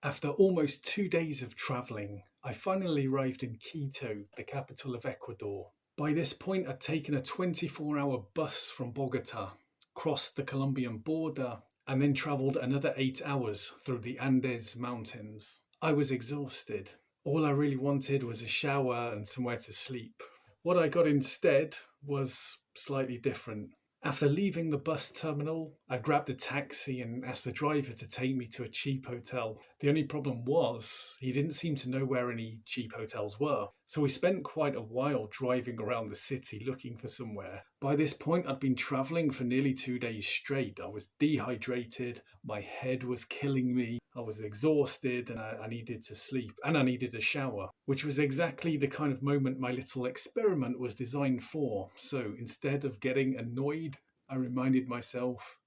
After almost 2 days of travelling, I finally arrived in Quito, the capital of Ecuador. By this point, I'd taken a 24-hour bus from Bogota, crossed the Colombian border, and then travelled another 8 hours through the Andes Mountains. I was exhausted. All I really wanted was a shower and somewhere to sleep. What I got instead was slightly different. After leaving the bus terminal, I grabbed a taxi and asked the driver to take me to a cheap hotel. The only problem was, he didn't seem to know where any cheap hotels were. So we spent quite a while driving around the city looking for somewhere. By this point, I'd been travelling for nearly 2 days straight. I was dehydrated, my head was killing me, I was exhausted, and I needed to sleep, and I needed a shower, which was exactly the kind of moment my little experiment was designed for. So instead of getting annoyed, I reminded myself,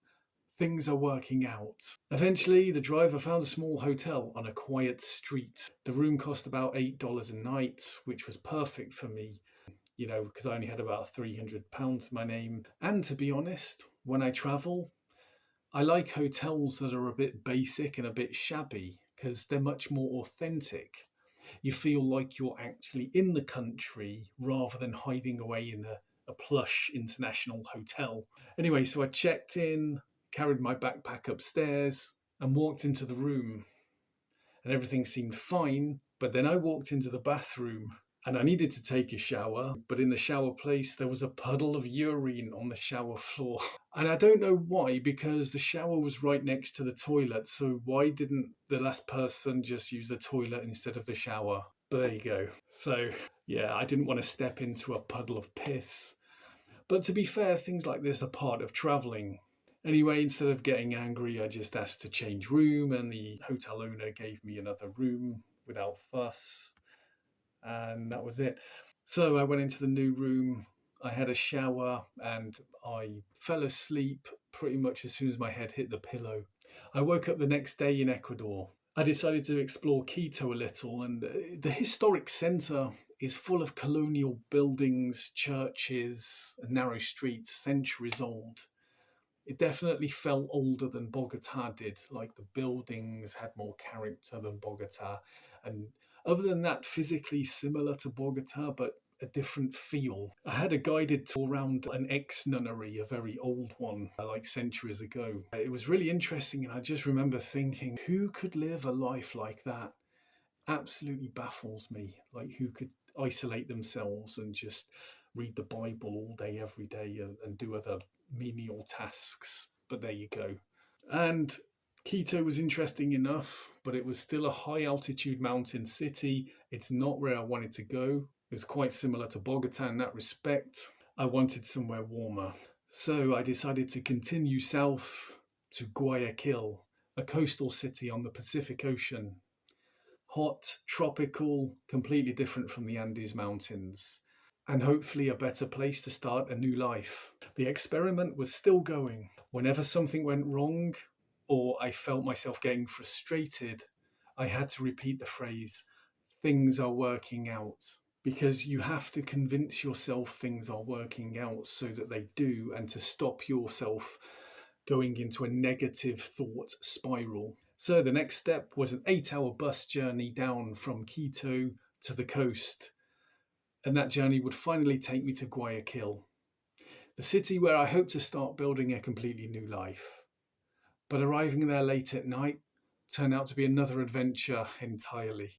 things are working out. Eventually, the driver found a small hotel on a quiet street. The room cost about $8 a night, which was perfect for me, because I only had about £300 to my name. And to be honest, when I travel, I like hotels that are a bit basic and a bit shabby because they're much more authentic. You feel like you're actually in the country rather than hiding away in a plush international hotel. Anyway, so I checked in, carried my backpack upstairs, and walked into the room. And everything seemed fine, but then I walked into the bathroom and I needed to take a shower, but in the shower place there was a puddle of urine on the shower floor. And I don't know why, because the shower was right next to the toilet, so why didn't the last person just use the toilet instead of the shower? But there you go. So yeah, I didn't want to step into a puddle of piss. But to be fair, things like this are part of travelling. Anyway, instead of getting angry, I just asked to change room, and the hotel owner gave me another room without fuss. And that was it. So I went into the new room, I had a shower, and I fell asleep pretty much as soon as my head hit the pillow. I woke up the next day in Ecuador. I decided to explore Quito a little, and the historic centre is full of colonial buildings, churches, and narrow streets, centuries old. It definitely felt older than Bogota did, like the buildings had more character than Bogota. And other than that, physically similar to Bogota, but a different feel. I had a guided tour around an ex-nunnery, a very old one, like centuries ago. It was really interesting, and I just remember thinking, who could live a life like that? Absolutely baffles me. Like, who could isolate themselves and just read the Bible all day, every day, and do other menial tasks? But there you go. And Quito was interesting enough, but it was still a high altitude mountain city. It's not where I wanted to go. It was quite similar to Bogota in that respect. I wanted somewhere warmer. So I decided to continue south to Guayaquil, a coastal city on the Pacific Ocean. Hot, tropical, completely different from the Andes Mountains, and hopefully a better place to start a new life. The experiment was still going. Whenever something went wrong, or I felt myself getting frustrated, I had to repeat the phrase, things are working out. Because you have to convince yourself things are working out so that they do, and to stop yourself going into a negative thought spiral. So the next step was an 8-hour bus journey down from Quito to the coast. And that journey would finally take me to Guayaquil, the city where I hope to start building a completely new life. But arriving there late at night turned out to be another adventure entirely.